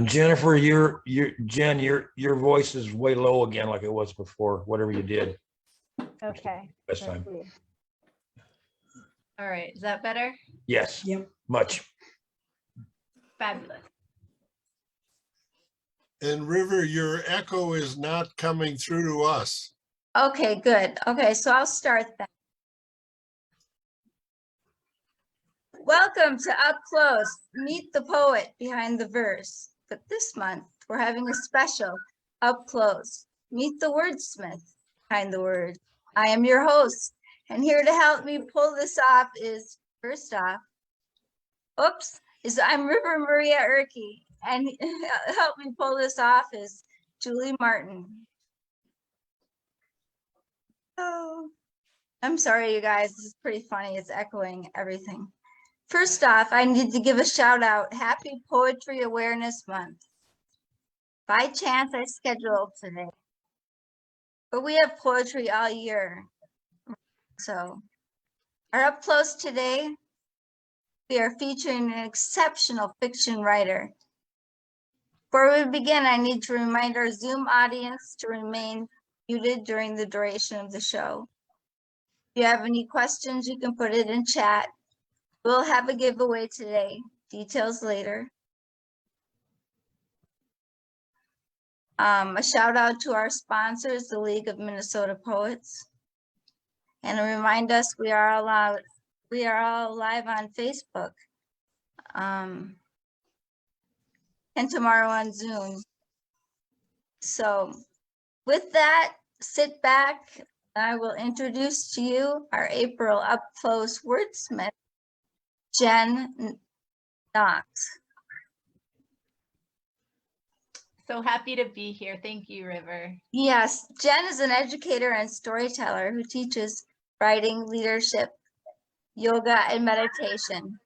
Jennifer, Jen, your voice is way low again, like it was before. Whatever you did Okay. last time. All right, is that better? Yes. Yep. Much. Fabulous. And River, your echo is not coming through to us. Okay, good. Okay, so I'll start then. Welcome to Up Close, Meet the Poet Behind the Verse. But this month, we're having a special Up Close, Meet the Wordsmith Behind the Words. I am your host, and here to help me pull this off is, first off, I'm River Maria Erke, and help me pull this off is Julie Martin. Oh, I'm sorry, you guys. This is pretty funny. It's echoing everything. First off, I need to give a shout out. Happy Poetry Awareness Month. By chance, I scheduled today, but we have poetry all year. So, our Up Close today, we are featuring an exceptional fiction writer. Before we begin, I need to remind our Zoom audience to remain muted during the duration of the show. If you have any questions, you can put it in chat. We'll have a giveaway today. Details later. A shout out to our sponsors, the League of Minnesota Poets. And to remind us, we are all live on Facebook. And tomorrow on Zoom. So with that, sit back. I will introduce to you our April Up Close Wordsmith, Jen Knox. So happy to be here. Thank you, River. Yes, Jen is an educator and storyteller who teaches writing, leadership, yoga, and meditation.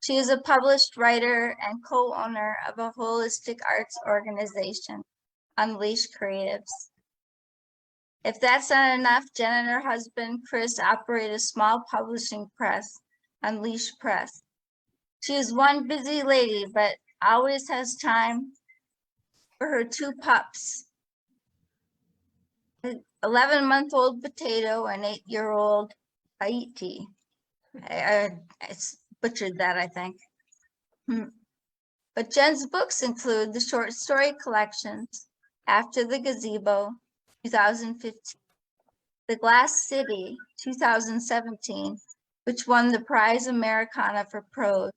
She is a published writer and co-owner of a holistic arts organization, Unleash Creatives. If that's not enough, Jen and her husband, Chris, operate a small publishing press, Unleash Press. She is one busy lady, but always has time for her two pups, an 11-month-old Potato and 8-year-old Haiti. I butchered that, I think. But Jen's books include the short story collections, After the Gazebo, 2015, The Glass City, 2017, which won the Prize Americana for Prose,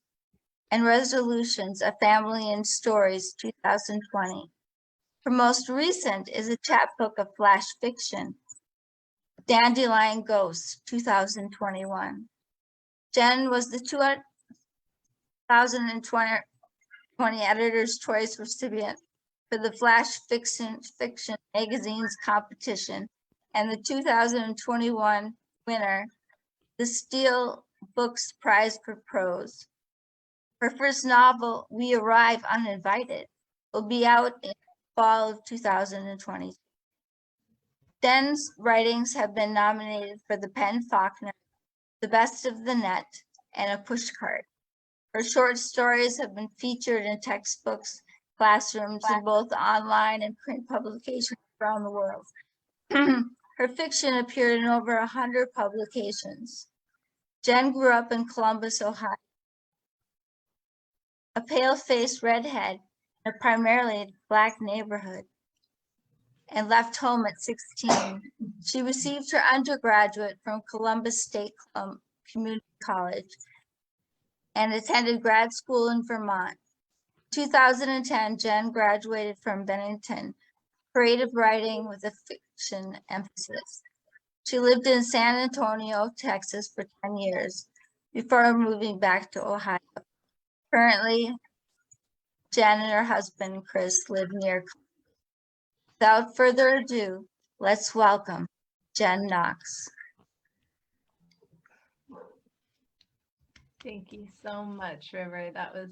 and Resolutions, A Family in Stories, 2020. Her most recent is a chapbook of flash fiction, Dandelion Ghosts, 2021. Jen was the 2020 Editor's Choice recipient for the Flash Fiction Magazine's competition, and the 2021 winner, the Steele Books Prize for Prose. Her first novel, We Arrive Uninvited, will be out in fall of 2020. Jen's writings have been nominated for the PEN Faulkner, The Best of the Net, and a Pushcart. Her short stories have been featured in textbooks, classrooms, in both online and print publications around the world. Her fiction appeared in over 100 publications. Jen grew up in Columbus, Ohio, a pale-faced redhead in a primarily Black neighborhood, and left home at 16. She received her undergraduate from Columbus State Community College and attended grad school in Vermont. In 2010, Jen graduated from Bennington, creative writing with a fiction emphasis. She lived in San Antonio, Texas for 10 years before moving back to Ohio. Currently, Jen and her husband, Chris, live near. Without further ado, let's welcome Jen Knox. Thank you so much, River. That was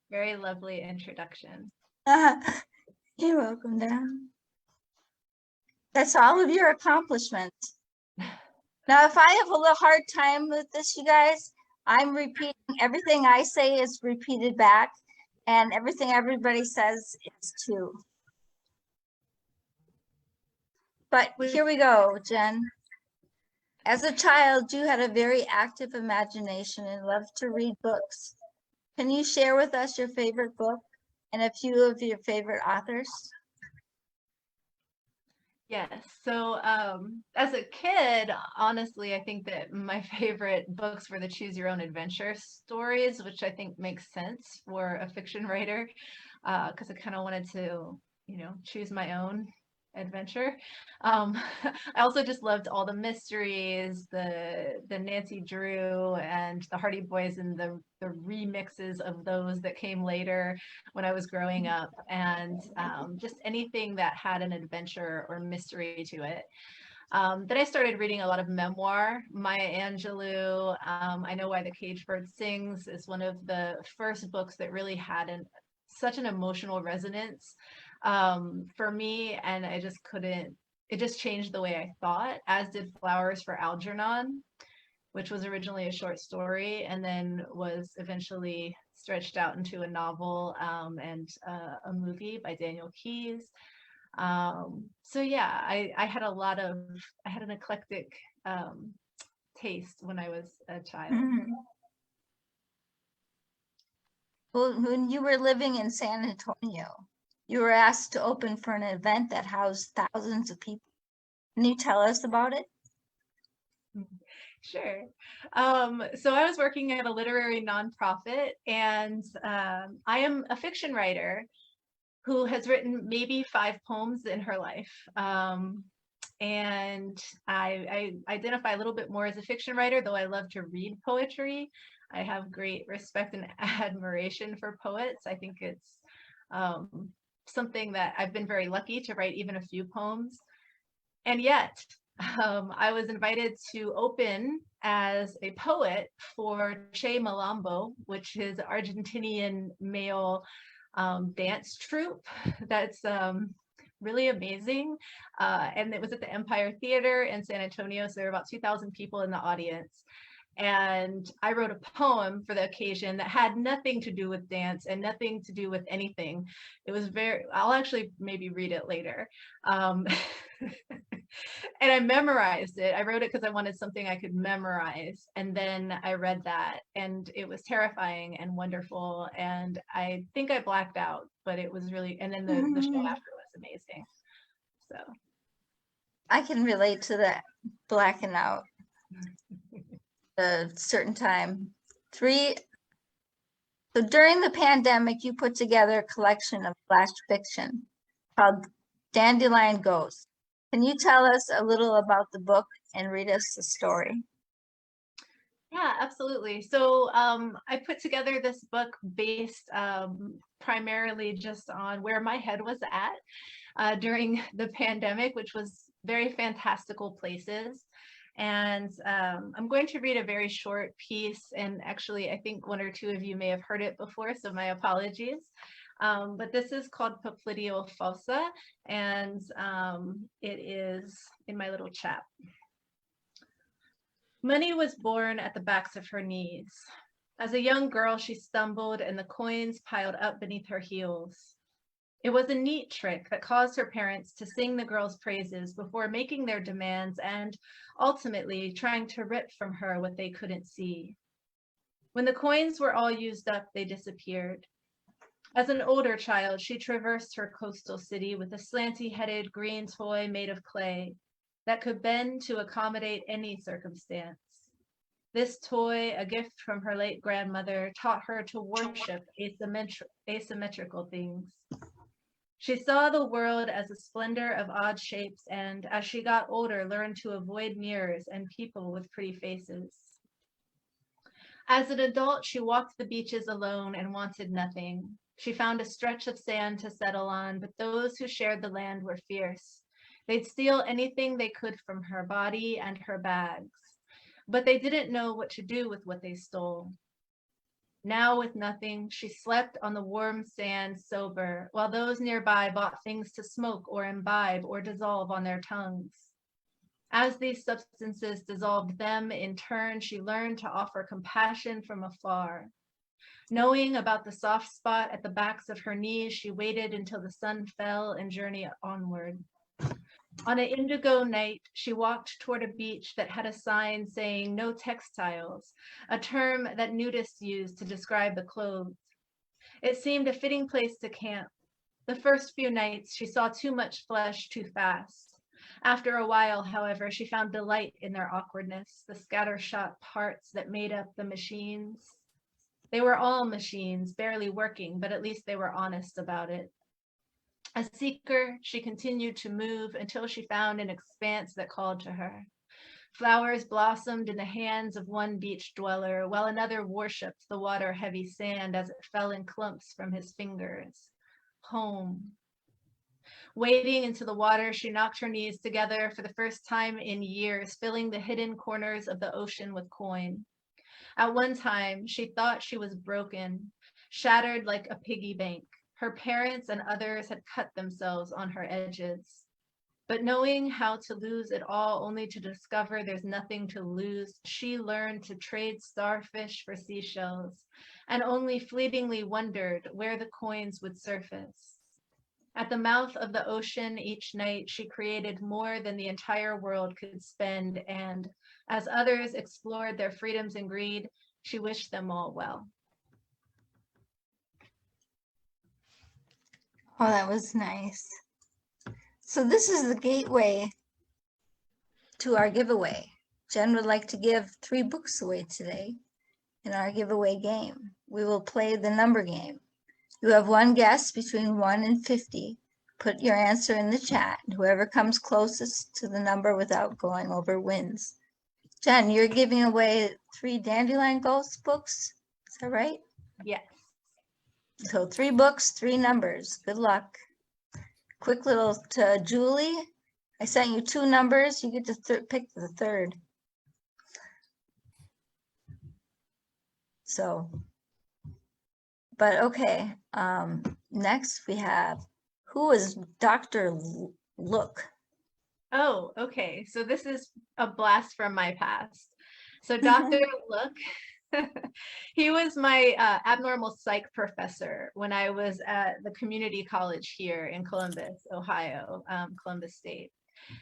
very lovely introduction. You're welcome, Dan. That's all of your accomplishments. Now, if I have a little hard time with this, you guys, I'm repeating everything I say is repeated back. and everything everybody says is true. But here we go, Jen. As a child, you had a very active imagination and loved to read books. Can you share with us your favorite book and a few of your favorite authors? Yes. So as a kid, honestly, I think that my favorite books were the Choose Your Own Adventure stories, which I think makes sense for a fiction writer, because I kind of wanted to, choose my own adventure. I also just loved all the mysteries, the Nancy Drew and the Hardy Boys, and the remixes of those that came later when I was growing up, and just anything that had an adventure or mystery to it. Then I started reading a lot of memoir. Maya Angelou, I Know Why the Caged Bird Sings is one of the first books that really had such an emotional resonance for me, and I just couldn't, it just changed the way I thought, as did Flowers for Algernon, which was originally a short story and then was eventually stretched out into a novel and a movie by Daniel Keyes. So yeah, I had an eclectic taste when I was a child. Mhm. Well, when you were living in San Antonio, you were asked to open for an event that housed thousands of people. Can you tell us about it? Sure. So I was working at a literary nonprofit, and I am a fiction writer who has written maybe 5 poems in her life. And I identify a little bit more as a fiction writer, though I love to read poetry. I have great respect and admiration for poets. I think it's something that I've been very lucky to write even a few poems. And yet, I was invited to open as a poet for Che Malambo, which is an Argentinian male dance troupe that's really amazing. And it was at the Empire Theater in San Antonio, so there were about 2,000 people in the audience. And I wrote a poem for the occasion that had nothing to do with dance and nothing to do with anything. It was I'll actually maybe read it later. And I memorized it. I wrote it because I wanted something I could memorize. And then I read that, and it was terrifying and wonderful. And I think I blacked out, but it was really, and then the show after was amazing. So I can relate to that blacking out a certain time. So during the pandemic, you put together a collection of flash fiction called Dandelion Ghosts. Can you tell us a little about the book and read us the story? yeah, absolutely. So I put together this book based primarily just on where my head was at during the pandemic, which was very fantastical places. And I'm going to read a very short piece, and actually I think 1 or 2 of you may have heard it before, so my apologies. But this is called Popliteo Falsa, and it is in my little chap. Money was born at the backs of her knees. As a young girl, she stumbled and the coins piled up beneath her heels. It was a neat trick that caused her parents to sing the girl's praises before making their demands and ultimately trying to rip from her what they couldn't see. When the coins were all used up, they disappeared. As an older child, she traversed her coastal city with a slanty-headed green toy made of clay that could bend to accommodate any circumstance. This toy, a gift from her late grandmother, taught her to worship asymmetrical things. She saw the world as a splendor of odd shapes, and as she got older, learned to avoid mirrors and people with pretty faces. As an adult, she walked the beaches alone and wanted nothing. She found a stretch of sand to settle on, but those who shared the land were fierce. They'd steal anything they could from her body and her bags, but they didn't know what to do with what they stole. Now with nothing, she slept on the warm sand sober, while those nearby bought things to smoke or imbibe or dissolve on their tongues. As these substances dissolved them, in turn, she learned to offer compassion from afar. Knowing about the soft spot at the backs of her knees, she waited until the sun fell and journeyed onward. On an indigo night, she walked toward a beach that had a sign saying no textiles, a term that nudists use to describe the clothes. It seemed a fitting place to camp. The first few nights, she saw too much flesh too fast. After a while, however, she found delight in their awkwardness, the scattershot parts that made up the machines. They were all machines, barely working, but at least they were honest about it. A seeker, she continued to move until she found an expanse that called to her. Flowers blossomed in the hands of one beach dweller, while another worshipped the water-heavy sand as it fell in clumps from his fingers. Home. Wading into the water, she knocked her knees together for the first time in years, filling the hidden corners of the ocean with coin. At one time, she thought she was broken, shattered like a piggy bank. Her parents and others had cut themselves on her edges. But knowing how to lose it all only to discover there's nothing to lose, she learned to trade starfish for seashells and only fleetingly wondered where the coins would surface. At the mouth of the ocean each night, she created more than the entire world could spend, and as others explored their freedoms and greed, she wished them all well. Oh, that was nice. So this is the gateway to our giveaway. Jen would like to give 3 books away today in our giveaway game. We will play the number game. You have one guess between 1 and 50. Put your answer in the chat. Whoever comes closest to the number without going over wins. Jen, you're giving away 3 Dandelion Ghost books. Is that right? Yes. So 3 books, 3 numbers. Good luck. Quick little to Julie. I sent you 2 numbers. You get to pick the third. So, but okay. Next we have, who is Dr. Look? Oh, okay. So this is a blast from my past. So Dr. Look, he was my abnormal psych professor when I was at the community college here in Columbus, Ohio, Columbus State.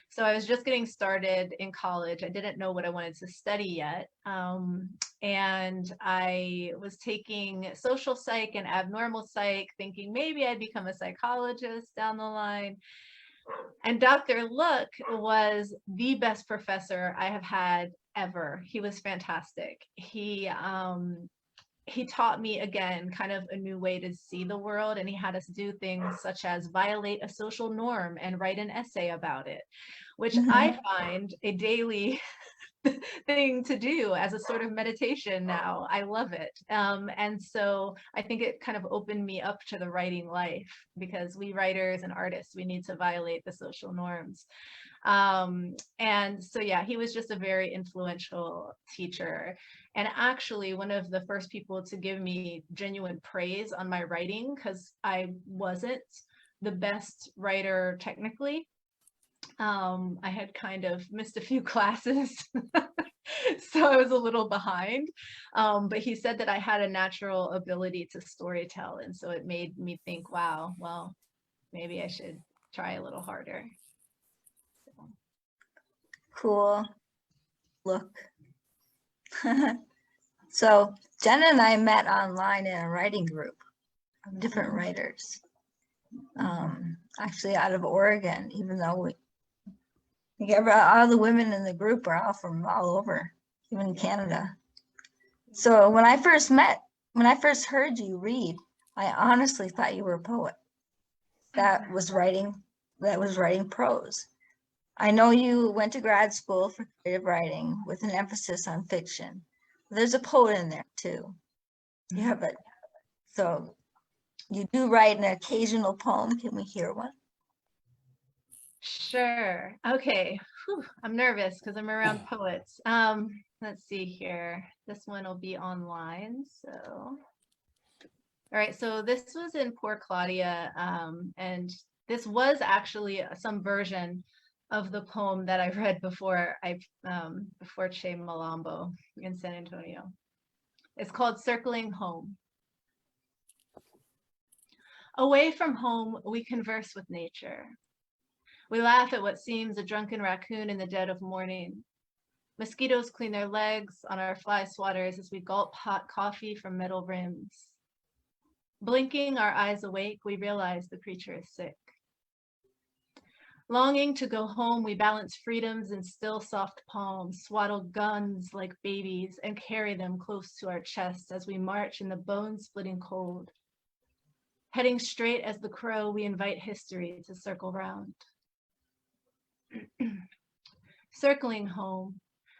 So I was just getting started in college. I didn't know what I wanted to study yet. And I was taking social psych and abnormal psych, thinking maybe I'd become a psychologist down the line. And Dr. Look was the best professor I have had ever. He was fantastic. He taught me, again, kind of a new way to see the world, and he had us do things such as violate a social norm and write an essay about it, which I find a daily thing to do as a sort of meditation now. I love it. And so I think it kind of opened me up to the writing life, because we writers and artists, we need to violate the social norms. And so, yeah, he was just a very influential teacher. And actually one of the first people to give me genuine praise on my writing, because I wasn't the best writer technically. I had kind of missed a few classes, so I was a little behind. But he said that I had a natural ability to storytell. And so it made me think, wow, well, maybe I should try a little harder. Cool. Look. So Jen and I met online in a writing group of different writers, actually out of Oregon, even though all the women in the group are all from all over, even Canada. So when I first heard you read, I honestly thought you were a poet that was writing prose. I know you went to grad school for creative writing with an emphasis on fiction. There's a poet in there too. You have it. So you do write an occasional poem. Can we hear one? Sure. Okay. Whew. I'm nervous because I'm around poets. Let's see here. This one will be online. So, all right. So this was in Poor Claudia, and this was actually some version of the poem that I read before before Che Malambo in San Antonio. It's called Circling Home. Away from home, we converse with nature. We laugh at what seems a drunken raccoon in the dead of morning. Mosquitoes clean their legs on our fly swatters as we gulp hot coffee from metal rims. Blinking our eyes awake, we realize the creature is sick. Longing to go home, we balance freedoms in still soft palms, swaddle guns like babies, and carry them close to our chests as we march in the bone-splitting cold. Heading straight as the crow, we invite history to circle round. Circling home,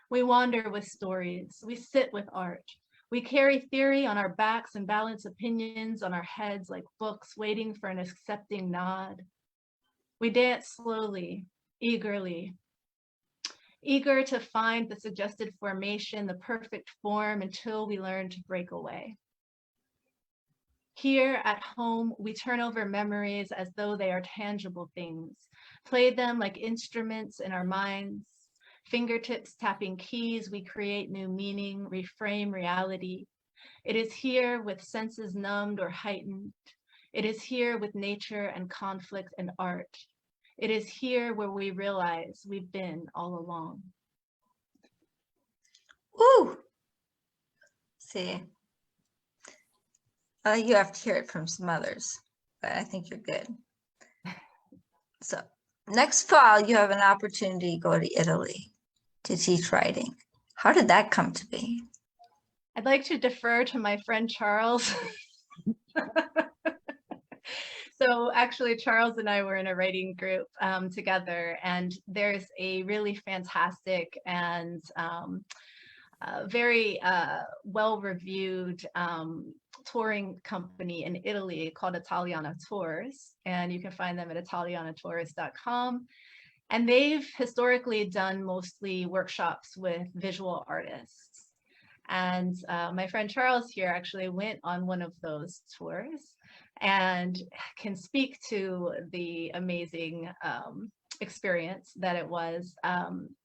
we wander with stories, we sit with art. We carry theory on our backs and balance opinions on our heads like books waiting for an accepting nod. We dance slowly, eagerly, eager to find the suggested formation, the perfect form until we learn to break away. Here at home, we turn over memories as though they are tangible things, play them like instruments in our minds, fingertips tapping keys, we create new meaning, reframe reality. It is here with senses numbed or heightened. It is here with nature and conflict and art. It is here where we realize we've been all along. Ooh. See, you have to hear it from some others, but I think you're good. So next fall, you have an opportunity to go to Italy to teach writing. How did that come to be? I'd like to defer to my friend Charles. So actually, Charles and I were in a writing group together, and there's a really fantastic and very well-reviewed touring company in Italy called Italiana Tours, and you can find them at italianatours.com. And they've historically done mostly workshops with visual artists. And my friend Charles here actually went on one of those tours and can speak to the amazing experience that it was.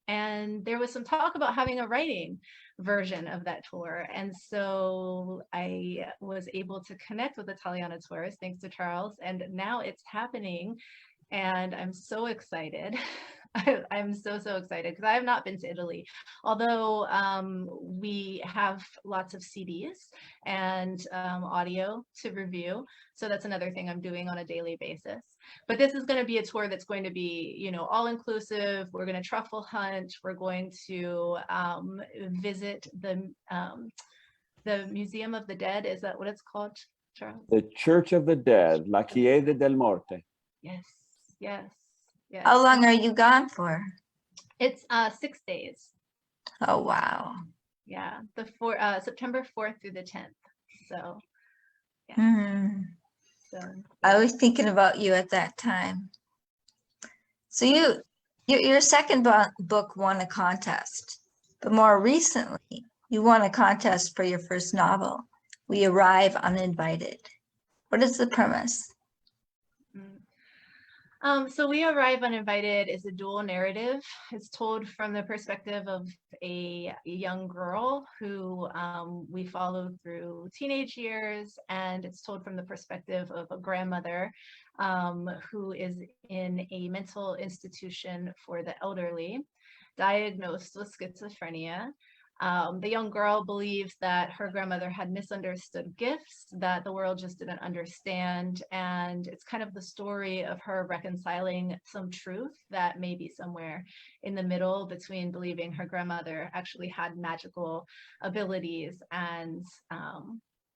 And there was some talk about having a writing version of that tour. And so I was able to connect with Italiana Tours, thanks to Charles, and now it's happening. And I'm so excited. I'm so excited because I have not been to Italy, although we have lots of CDs and audio to review. So that's another thing I'm doing on a daily basis. But this is going to be a tour that's going to be, you know, all inclusive. We're going to truffle hunt. We're going to visit the Museum of the Dead. Is that what it's called, Charles? The Church of the Dead, La Chiesa del Morte. Yes, yes. Yes. How long are you gone for? It's 6 days. Oh, wow. Yeah, September 4th through the 10th. So, yeah. Hmm. So I was thinking about you at that time. So your second book won a contest, but more recently, you won a contest for your first novel, We Arrive Uninvited. What is the premise? So We Arrive Uninvited is a dual narrative. It's told from the perspective of a young girl who we follow through teenage years, and it's told from the perspective of a grandmother who is in a mental institution for the elderly, diagnosed with schizophrenia. The young girl believes that her grandmother had misunderstood gifts that the world just didn't understand. And it's kind of the story of her reconciling some truth that may be somewhere in the middle between believing her grandmother actually had magical abilities and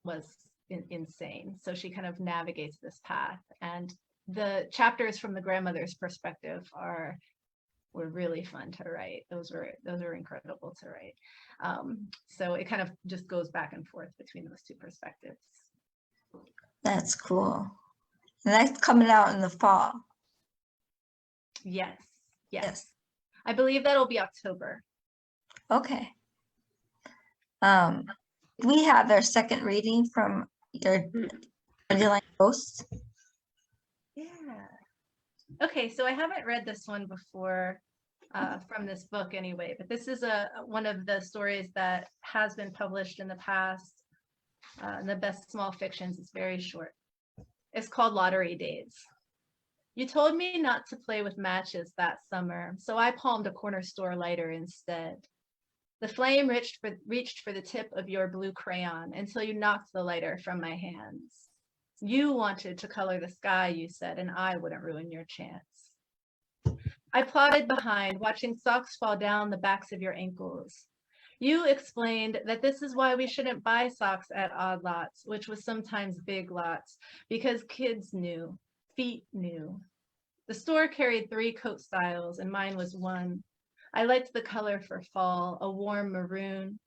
was insane. So she kind of navigates this path. And the chapters from the grandmother's perspective were really fun to write. Those were incredible to write. So it kind of just goes back and forth between those two perspectives. That's cool. And that's coming out in the fall. Yes. Yes. I believe that'll be October. Okay. We have our second reading from your Line Ghost. Yeah. Okay, so I haven't read this one before from this book anyway, but this is one of the stories that has been published in the past. The best small fictions. It's very short. It's called Lottery Days. You told me not to play with matches that summer, so I palmed a corner store lighter instead. The flame reached for the tip of your blue crayon until you knocked the lighter from my hands. You wanted to color the sky, you said, and I wouldn't ruin your chance. I plodded behind, watching socks fall down the backs of your ankles. You explained that this is why we shouldn't buy socks at odd lots, which was sometimes big lots, because kids knew, feet knew. The store carried 3 coat styles, and mine was one. I liked the color for fall, a warm maroon.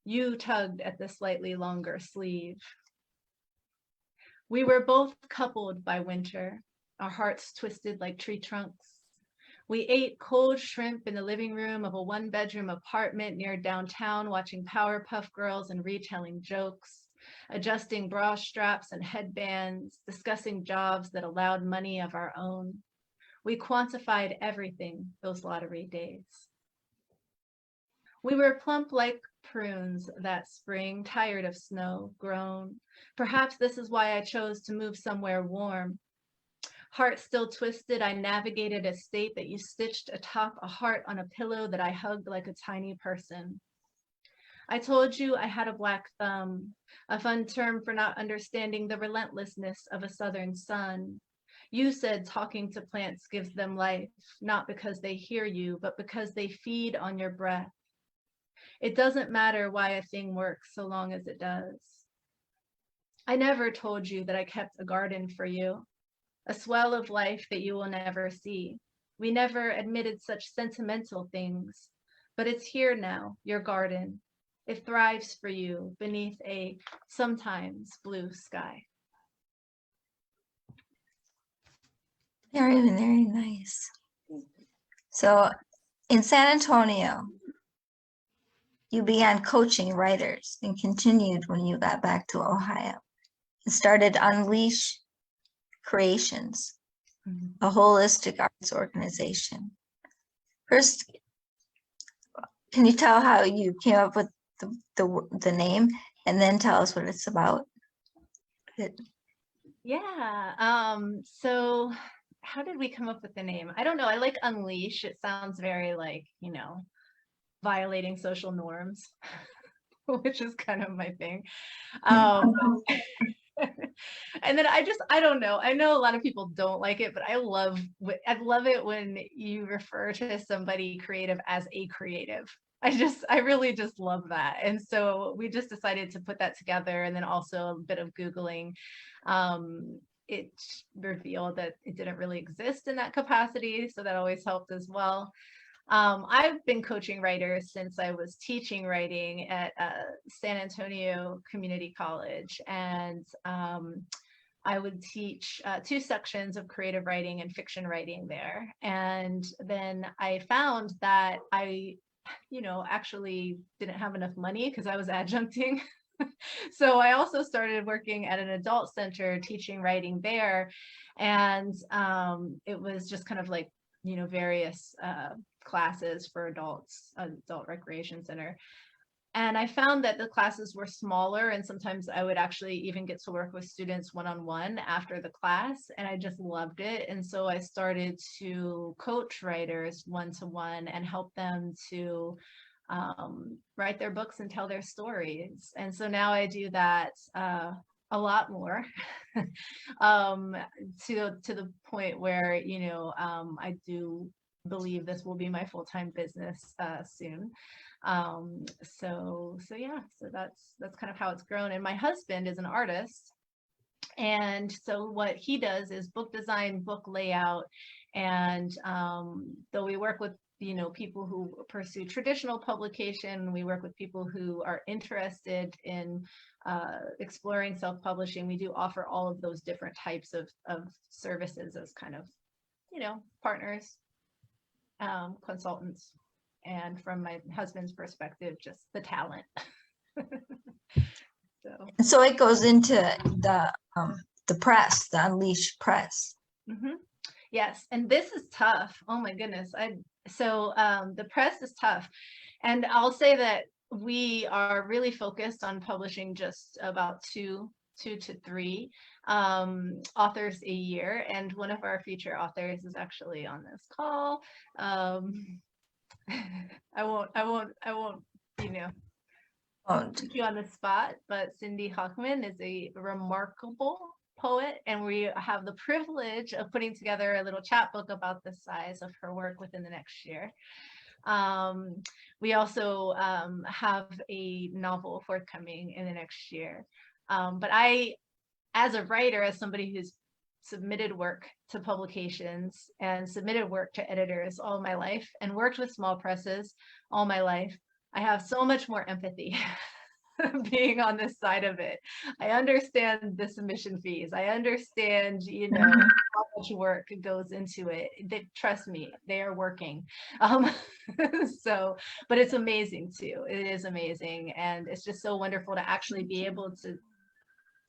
You tugged at the slightly longer sleeve. We were both coupled by winter, our hearts twisted like tree trunks. We ate cold shrimp in the living room of a 1-bedroom apartment near downtown, watching Powerpuff Girls and retelling jokes, adjusting bra straps and headbands, discussing jobs that allowed money of our own. We quantified everything those lottery days. We were plump like prunes that spring, tired of snow, grown. Perhaps this is why I chose to move somewhere warm. Heart still twisted, I navigated a state that you stitched atop a heart on a pillow that I hugged like a tiny person. I told you I had a black thumb, a fun term for not understanding the relentlessness of a southern sun. You said talking to plants gives them life, not because they hear you, but because they feed on your breath. It doesn't matter why a thing works so long as it does. I never told you that I kept a garden for you, a swell of life that you will never see. We never admitted such sentimental things, but it's here now, your garden. It thrives for you beneath a sometimes blue sky. Very, very nice. So in San Antonio, you began coaching writers and continued when you got back to Ohio and started Unleash Creations, a holistic arts organization. First, can you tell how you came up with the name, and then tell us what it's about? Yeah. So how did we come up with the name? I don't know. I like Unleash. It sounds very like, violating social norms, which is kind of my thing. And then I don't know. I know a lot of people don't like it, but I love it when you refer to somebody creative as a creative. I really just love that. And so we just decided to put that together. And then also a bit of Googling, it revealed that it didn't really exist in that capacity. So that always helped as well. I've been coaching writers since I was teaching writing at San Antonio Community College, and I would teach 2 sections of creative writing and fiction writing there. And then I found that I, actually didn't have enough money because I was adjuncting. So I also started working at an adult center teaching writing there. And it was just kind of like, various classes for adults, adult recreation center. And I found that the classes were smaller, and sometimes I would actually even get to work with students one-on-one after the class, and I just loved it. And so I started to coach writers one-to-one and help them to write their books and tell their stories. And so now I do that a lot more to the point where, I do believe this will be my full-time business soon. So that's kind of how it's grown. And my husband is an artist, and so what he does is book design, book layout, and though we work with people who pursue traditional publication, we work with people who are interested in exploring self-publishing. We do offer all of those different types of services as kind of partners, consultants. And from my husband's perspective, just the talent. So it goes into the press, the Unleash press. Mm-hmm. Yes, and this is tough. Oh my goodness. The press is tough, and I'll say that we are really focused on publishing just about two 2 to 3 authors a year, and one of our future authors is actually on this call. I won't, you know, put you on the spot, but Cindy Hockman is a remarkable poet, and we have the privilege of putting together a little chapbook about the size of her work within the next year. We also have a novel forthcoming in the next year. But I, as a writer, as somebody who's submitted work to publications and submitted work to editors all my life and worked with small presses all my life, I have so much more empathy being on this side of it. I understand the submission fees. I understand, you know, how much work goes into it. Trust me, they are working. So, but it's amazing too. It is amazing. And it's just so wonderful to actually be able to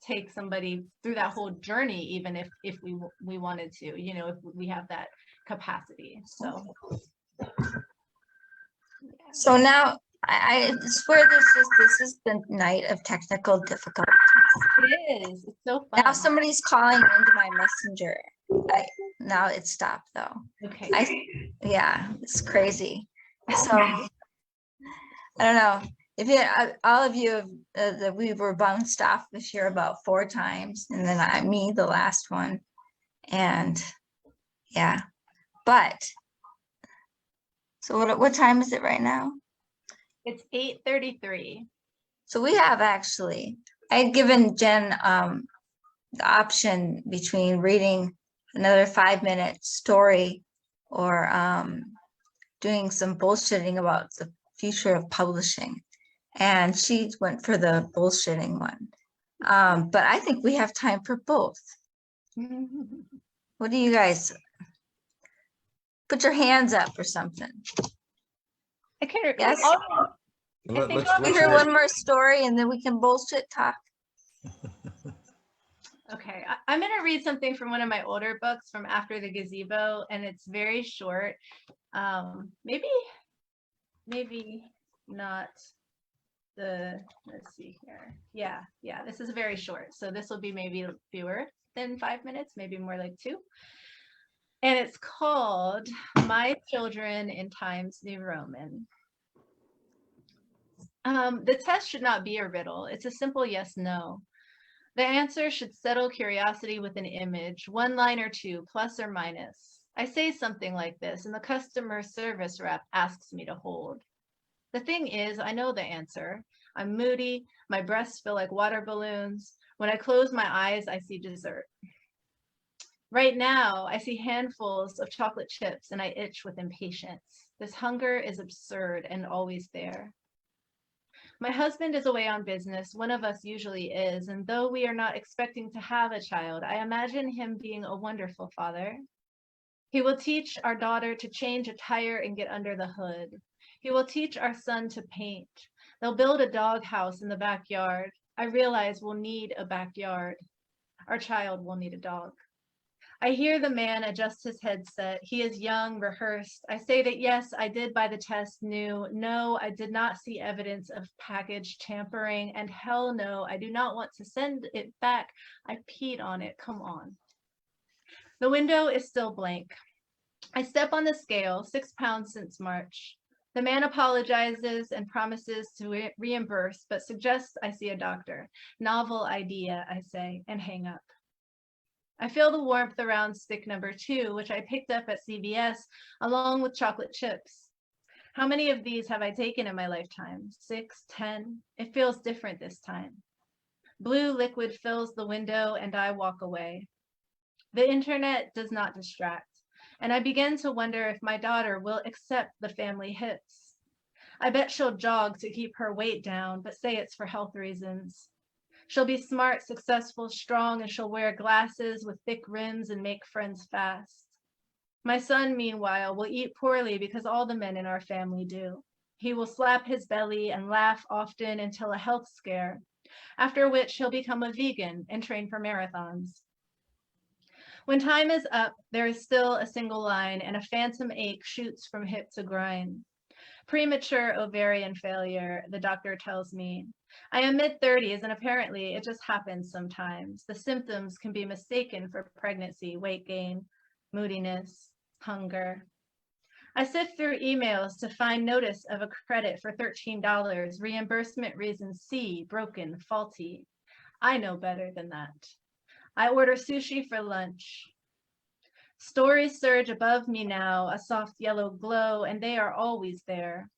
take somebody through that whole journey, even if we wanted to, you know, if we have that capacity. So now I swear this is the night of technical difficulties. It is. It's so fun. Now somebody's calling into my messenger. Now it stopped though. Okay. Yeah, it's crazy. So I don't know if you all of you that we were bounced off this year about 4 times, and then me the last one, and yeah, but so what time is it right now? It's 8:33. So we have actually, I had given Jen the option between reading another 5-minute story or doing some bullshitting about the future of publishing. And she went for the bullshitting one. But I think we have time for both. What do you guys, put your hands up or something? I can't. Yes. Let's We hear one more story and then we can bullshit talk. Okay, I'm going to read something from one of my older books from After the Gazebo, and it's very short. Maybe not let's see here. Yeah, this is very short. So this will be maybe fewer than 5 minutes, maybe more like 2. And it's called My Children in Times New Roman. The test should not be a riddle. It's a simple yes, no. The answer should settle curiosity with an image, 1 line or 2, plus or minus. I say something like this, and the customer service rep asks me to hold. The thing is, I know the answer. I'm moody, my breasts feel like water balloons. When I close my eyes, I see dessert. Right now, I see handfuls of chocolate chips, and I itch with impatience. This hunger is absurd and always there. My husband is away on business, one of us usually is, and though we are not expecting to have a child, I imagine him being a wonderful father. He will teach our daughter to change a tire and get under the hood. He will teach our son to paint. They'll build a doghouse in the backyard. I realize we'll need a backyard. Our child will need a dog. I hear the man adjust his headset. He is young, rehearsed. I say that yes, I did buy the test new. No, I did not see evidence of package tampering. And hell no, I do not want to send it back. I peed on it. Come on. The window is still blank. I step on the scale, 6 pounds since March. The man apologizes and promises to reimburse, but suggests I see a doctor. Novel idea, I say, and hang up. I feel the warmth around stick number 2, which I picked up at CVS, along with chocolate chips. How many of these have I taken in my lifetime? 6, 10? It feels different this time. Blue liquid fills the window and I walk away. The internet does not distract, and I begin to wonder if my daughter will accept the family hips. I bet she'll jog to keep her weight down, but say it's for health reasons. She'll be smart, successful, strong, and she'll wear glasses with thick rims and make friends fast. My son, meanwhile, will eat poorly because all the men in our family do. He will slap his belly and laugh often until a health scare, after which he'll become a vegan and train for marathons. When time is up, there is still a single line and a phantom ache shoots from hip to groin. Premature ovarian failure, the doctor tells me. I am mid-30s and apparently it just happens sometimes. The symptoms can be mistaken for pregnancy, weight gain, moodiness, hunger. I sift through emails to find notice of a credit for $13, reimbursement reason C, broken, faulty. I know better than that. I order sushi for lunch. Stories surge above me now, a soft yellow glow, and they are always there.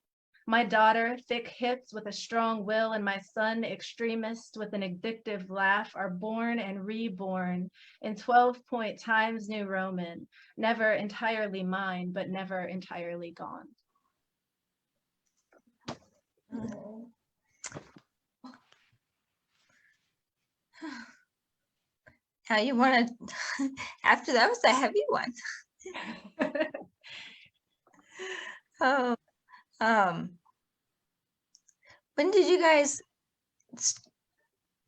My daughter, thick hips with a strong will, and my son, extremist with an addictive laugh, are born and reborn in 12-point Times New Roman, never entirely mine, but never entirely gone. Now you want to, after that was a heavy one. Oh, when did you guys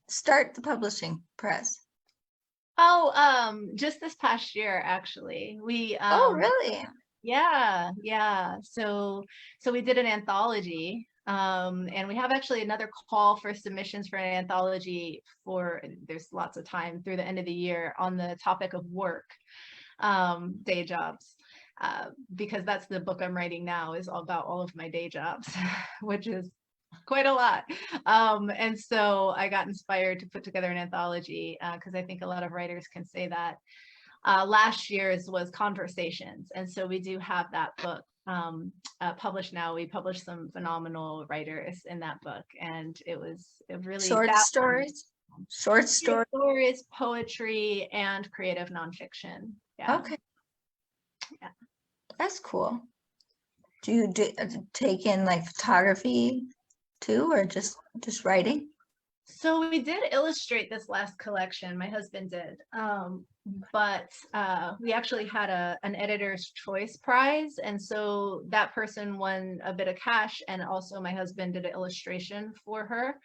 start the publishing press? Oh, just this past year, actually. We Oh, really? yeah. So we did an anthology. And we have actually another call for submissions for an anthology there's lots of time through the end of the year on the topic of work, day jobs, because that's the book I'm writing now is all about all of my day jobs, which is quite a lot. And so I got inspired to put together an anthology because I think a lot of writers can say that. Last year's was Conversations. And so we do have that book published now. We published some phenomenal writers in that book. And it was really Short stories? Short stories? Stories, poetry, and creative nonfiction. Yeah. Okay. Yeah. That's cool. Do you take in like photography too, or just writing? So we did illustrate this last collection, my husband did, but we actually had an editor's choice prize, and so that person won a bit of cash, and also my husband did an illustration for her.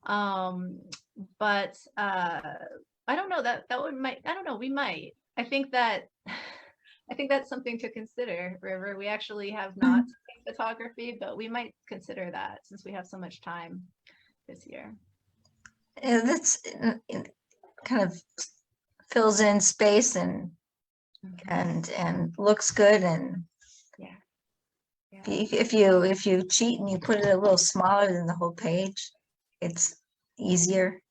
But I don't know, I don't know, we might. I think that's something to consider, River. We actually have not taken photography, but we might consider that since we have so much time this year. Yeah, that's kind of fills in space and looks good, and Yeah. if you cheat and you put it a little smaller than the whole page, it's easier.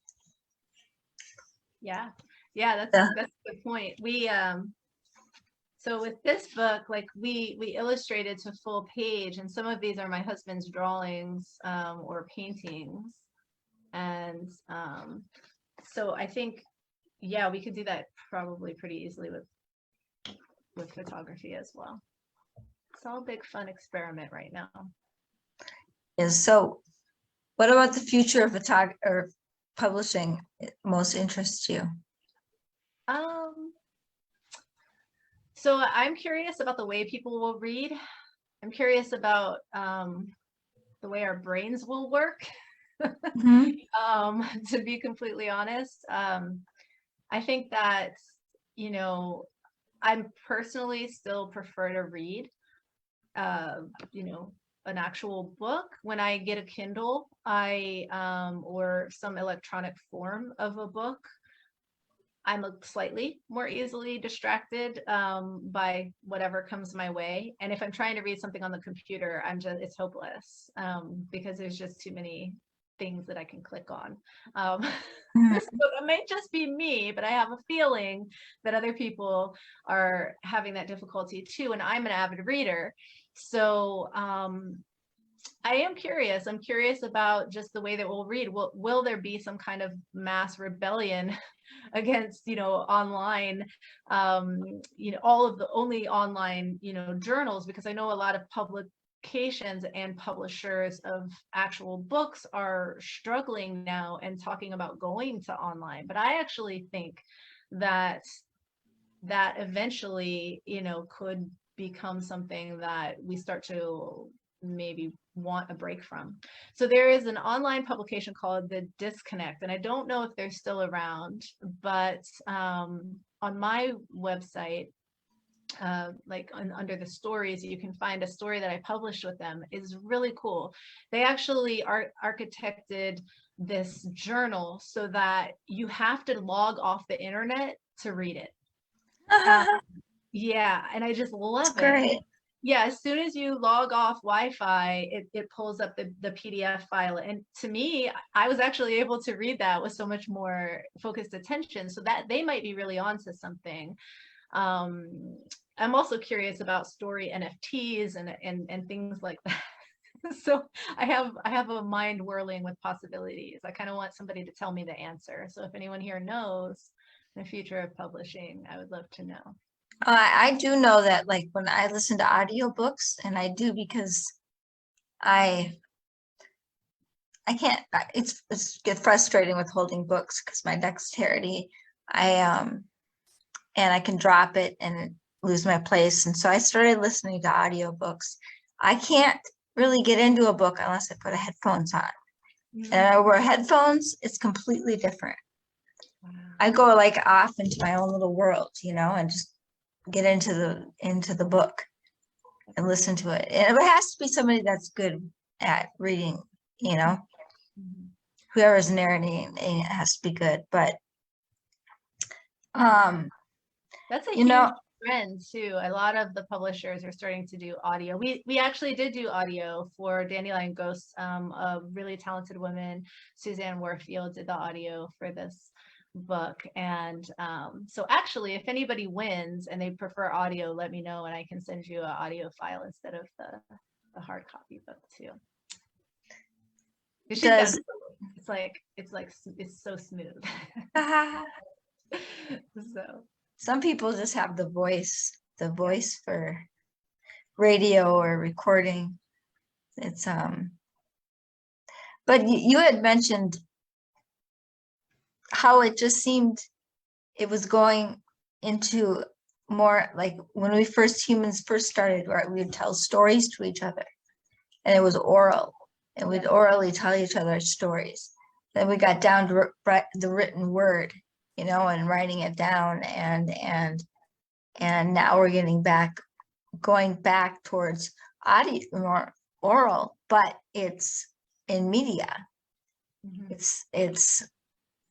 Yeah, that's a good point. We so with this book, like we illustrated to full page, and some of these are my husband's drawings or paintings. And so I think, yeah, we could do that probably pretty easily with photography as well. It's all a big fun experiment right now. So what about the future of publishing most interests you? So I'm curious about the way people will read. I'm curious about the way our brains will work. To be completely honest, I think that, I'm personally still prefer to read, an actual book. When I get a Kindle, or some electronic form of a book, I'm slightly more easily distracted by whatever comes my way. And if I'm trying to read something on the computer, it's hopeless because there's just too many things that I can click on. So it might just be me, but I have a feeling that other people are having that difficulty too. And I'm an avid reader. So I am curious. I'm curious about just the way that we'll read. Will there be some kind of mass rebellion against, online, all of the only online, journals? Because I know a lot of publications and publishers of actual books are struggling now and talking about going to online. But I actually think that eventually, could become something that we start to maybe want a break from. So there is an online publication called The Disconnect, and I don't know if they're still around, but on my website, like under the stories, you can find a story that I published with them. Is really cool. They actually architected this journal so that you have to log off the internet to read it. Yeah, and I just love it. Great. Yeah, as soon as you log off Wi-Fi, it pulls up the PDF file. And to me, I was actually able to read that with so much more focused attention. So that they might be really onto something. I'm also curious about story NFTs and things like that. So I have a mind whirling with possibilities. I kind of want somebody to tell me the answer. So if anyone here knows the future of publishing, I would love to know. I do know that, like, when I listen to audiobooks, and I do because I can't, it's get frustrating with holding books because my dexterity, and I can drop it and lose my place. And so I started listening to audiobooks. I can't really get into a book unless I put headphones on. And I wear headphones, it's completely different. Wow. I go like off into my own little world, and just get into the book and listen to it. And it has to be somebody that's good at reading, whoever's narrating, it has to be good. But that's a huge trend too. A lot of the publishers are starting to do audio. We actually did do audio for Dandelion Ghosts. A really talented woman, Suzanne Warfield, did the audio for this book. And so actually, if anybody wins and they prefer audio, let me know and I can send you an audio file instead of the hard copy book too. It's so smooth. So some people just have the voice for radio or recording. It's but you had mentioned how it just seemed it was going into more like when humans first started, where we would tell stories to each other, and it was oral, and we'd orally tell each other stories. Then we got down to the written word, and writing it down, and now we're going back towards audio, more oral, but it's in media.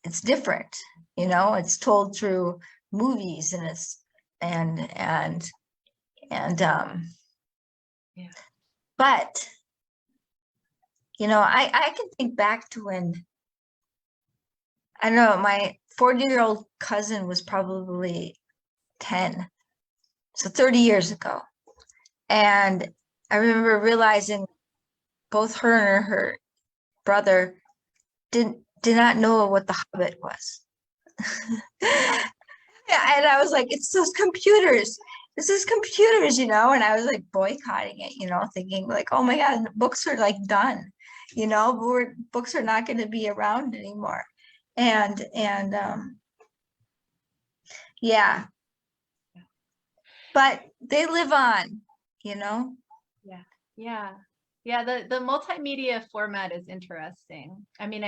It's different, it's told through movies, and but I can think back to when, I don't know, my 40-year-old cousin was probably 10, so 30 years ago. And I remember realizing both her and her brother did not know what The Hobbit was. And I was like, it's those computers. This is computers, and I was like boycotting it, thinking like, oh my God, books are like done, books are not going to be around anymore. And yeah, but they live on, Yeah, the multimedia format is interesting. I mean,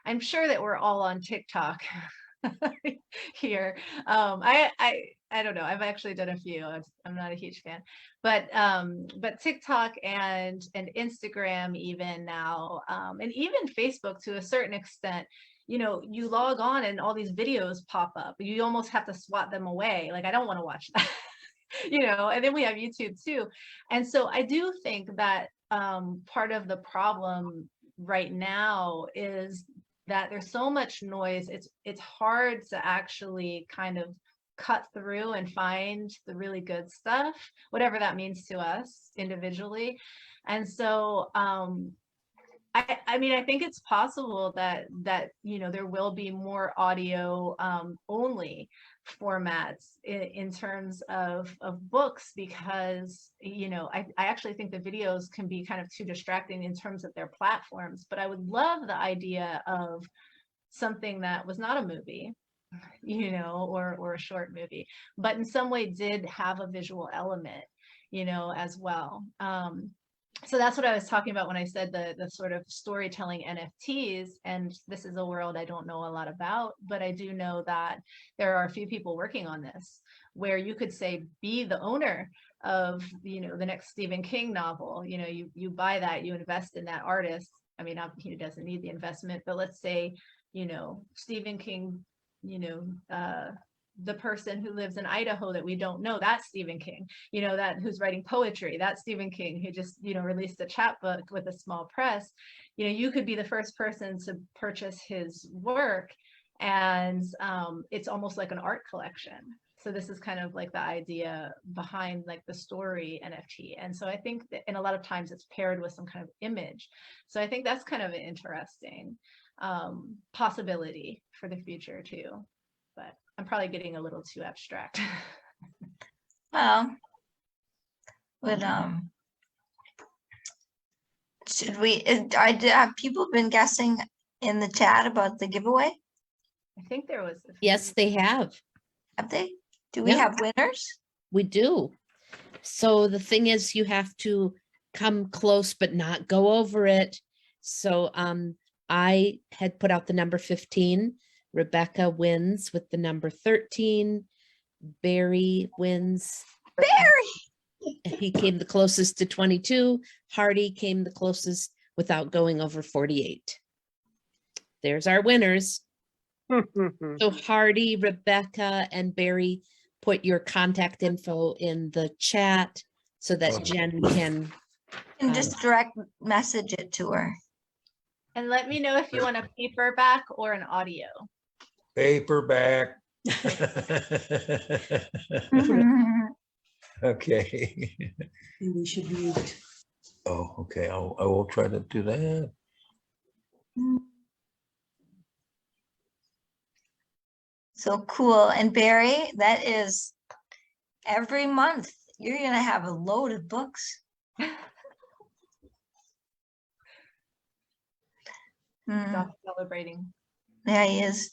I'm sure that we're all on TikTok here. I don't know. I've actually done a few. I'm not a huge fan, but TikTok and Instagram even now, and even Facebook to a certain extent, you log on and all these videos pop up. You almost have to swat them away. Like, I don't want to watch that. And then we have YouTube too. And so I do think that part of the problem right now is that there's so much noise. It's hard to actually kind of cut through and find the really good stuff, whatever that means to us individually. And so I mean, I think it's possible that there will be more audio only formats in terms of books, because I actually think the videos can be kind of too distracting in terms of their platforms. But I would love the idea of something that was not a movie, or a short movie, but in some way did have a visual element, as well. So that's what I was talking about when I said the sort of storytelling NFTs. And this is a world I don't know a lot about, but I do know that there are a few people working on this where you could say, be the owner of, you know, the next Stephen King novel. You know, you buy that, you invest in that artist. I mean, he doesn't need the investment, but let's say, you know, Stephen King, you know, the person who lives in Idaho that we don't know, that's Stephen King, you know, that who's writing poetry, that's Stephen King, who just, you know, released a chapbook with a small press. You know, you could be the first person to purchase his work, and it's almost like an art collection. So this is kind of like the idea behind like the story NFT. And so I think that, and a lot of times it's paired with some kind of image. So I think that's kind of an interesting possibility for the future too. But I'm probably getting a little too abstract. Well, but should we, have people been guessing in the chat about the giveaway? I think there was. Yes, they have. Have they? Do we Yeah. have winners? We do. So the thing is, you have to come close but not go over it. So I had put out the number 15. Rebecca wins with the number 13. Barry wins. Barry! He came the closest to 22. Hardy came the closest without going over 48. There's our winners. So Hardy, Rebecca, and Barry, put your contact info in the chat so that Jen can. And just direct message it to her. And let me know if you want a paperback or an audio. Paperback. Okay. We should mute. Oh, okay. I will try to do that. So cool. And Barry, that is every month you're gonna have a load of books. Stop celebrating. Yeah, he is.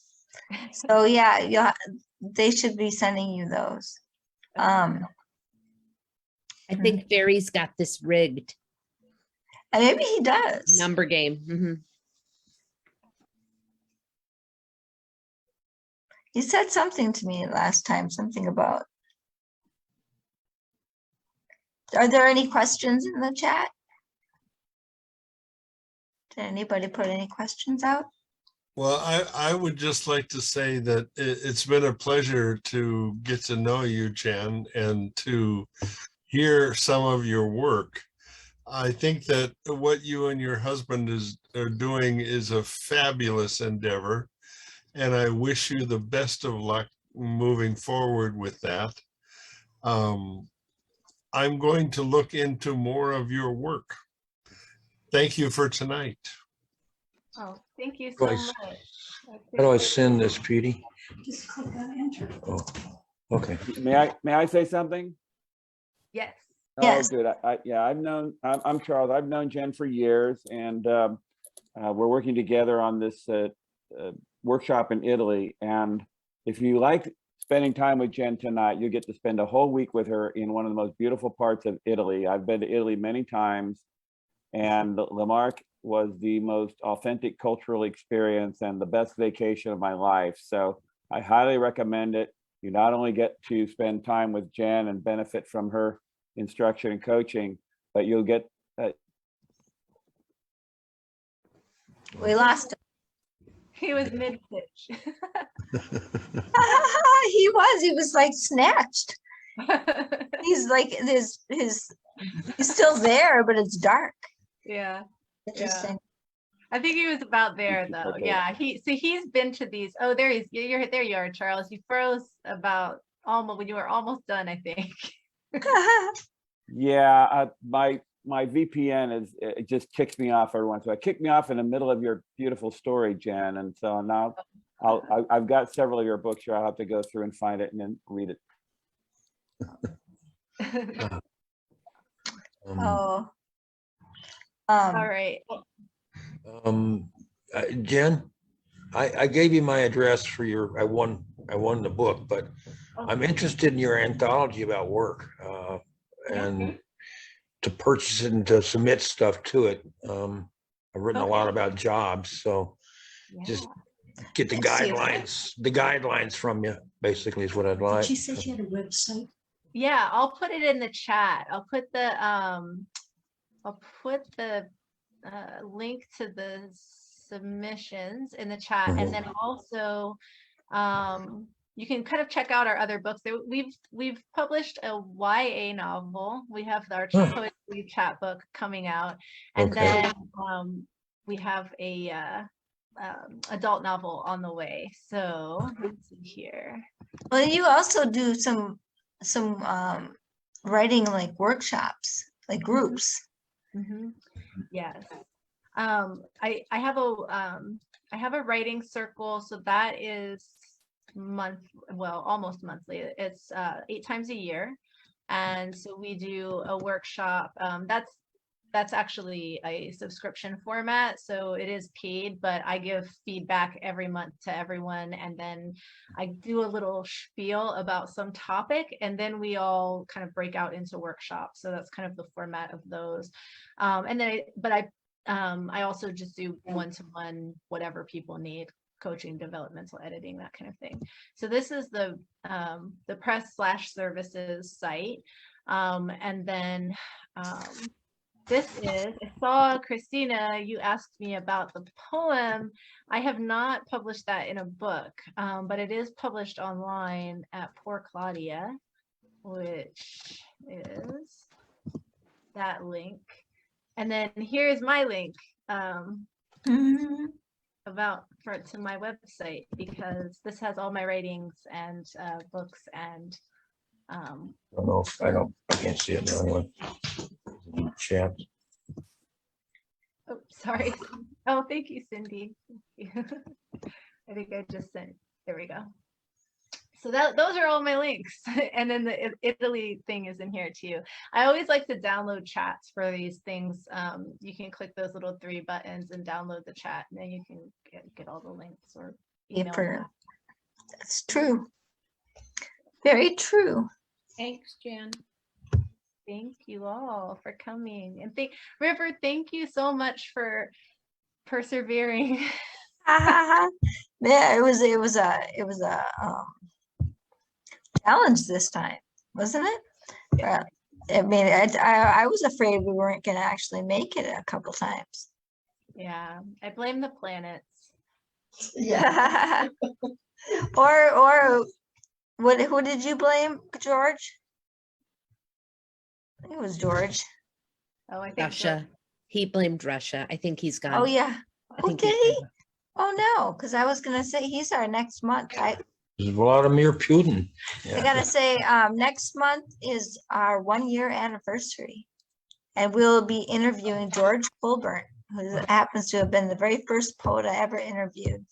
So yeah, they should be sending you those. I think Barry's got this rigged And maybe he does. number game. Mhm. He said something to me last time, something about. Are there any questions in the chat? Did anybody put any questions out? Well, I would just like to say that it's been a pleasure to get to know you, Jen, and to hear some of your work. I think that what you and your husband are doing is a fabulous endeavor, and I wish you the best of luck moving forward with that. I'm going to look into more of your work. Thank you for tonight. Oh, thank you so Guys, much. How do I send this, Petey? Just click on enter. Oh, okay. May I say something? Yes. Yes. Oh, good. I'm Charles. I've known Jen for years, and we're working together on this workshop in Italy. And if you like spending time with Jen tonight, you get to spend a whole week with her in one of the most beautiful parts of Italy. I've been to Italy many times, and Lamarck was the most authentic cultural experience and the best vacation of my life. So I highly recommend it. You not only get to spend time with Jen and benefit from her instruction and coaching, but you'll get We lost him. He was mid-pitch. He was like snatched. He's like he's still there, but it's dark. Yeah. Interesting. I think he was about there though. Okay. Yeah. He's been to these. Oh, there you are, Charles. You froze about almost when you were almost done, I think. yeah. My VPN it just kicks me off every once in a while. It kicked me off in the middle of your beautiful story, Jen, and so now I've got several of your books here. I'll have to go through and find it and then read it. Oh. All right. Jen, I gave you my address for your, I won the book, but I'm interested in your anthology about work. And to purchase it and to submit stuff to it. I've written a lot Okay. about jobs, so just get the Let's see if guidelines from you, basically is what I'd Did like. she say she had a website? Yeah, I'll put it in the chat. I'll put the link to the submissions in the chat, and then also you can kind of check out our other books. We've published a YA novel. We have our poetry chat book coming out, and Okay. then we have a adult novel on the way. So let's see here. Well, you also do some writing like workshops, like groups. Yes. I have a writing circle, so that is almost monthly. It's 8 times a year, and so we do a workshop. That's actually a subscription format, so it is paid, but I give feedback every month to everyone, and then I do a little spiel about some topic, and then we all kind of break out into workshops. So that's kind of the format of those. And then I also just do one-to-one, whatever people need, coaching, developmental editing, that kind of thing. So this is the press/services site. And then I saw, Christina, you asked me about the poem. I have not published that in a book, but it is published online at Poor Claudia, which is that link. And then here's my link Mhm. to my website, because this has all my writings and books and I can't see it now. Chat. oh, sorry. Oh, thank you, Cindy. Thank you. I think I just sent, there we go. So those are all my links. And then the Italy thing is in here too. I always like to download chats for these things. You can click those little 3 buttons and download the chat, and then you can get all the links or email them. That's true. Very true. Thanks, Jan. Thank you all for coming. And River, thank you so much for persevering. Yeah, it was a challenge this time, wasn't it? I mean, I was afraid we weren't going to actually make it a couple times. Yeah, I blame the planets. Yeah. Or who did you blame, George? I think it was George. Oh, I think Russia. He blamed Russia. I think he's gone. Oh yeah. I Oh, think did he? Oh no, because I was gonna say he's our next month. I Vladimir Putin. gotta say, next month is our 1-year anniversary, and we'll be interviewing George Colburn, who happens to have been the very first poet I ever interviewed.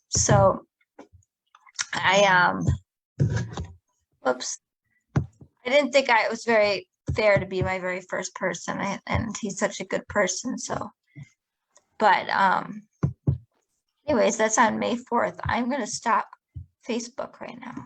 So whoops, I didn't think it was very fair to be my very first person, and he's such a good person. So, but anyways, that's on May 4th. I'm gonna stop Facebook right now.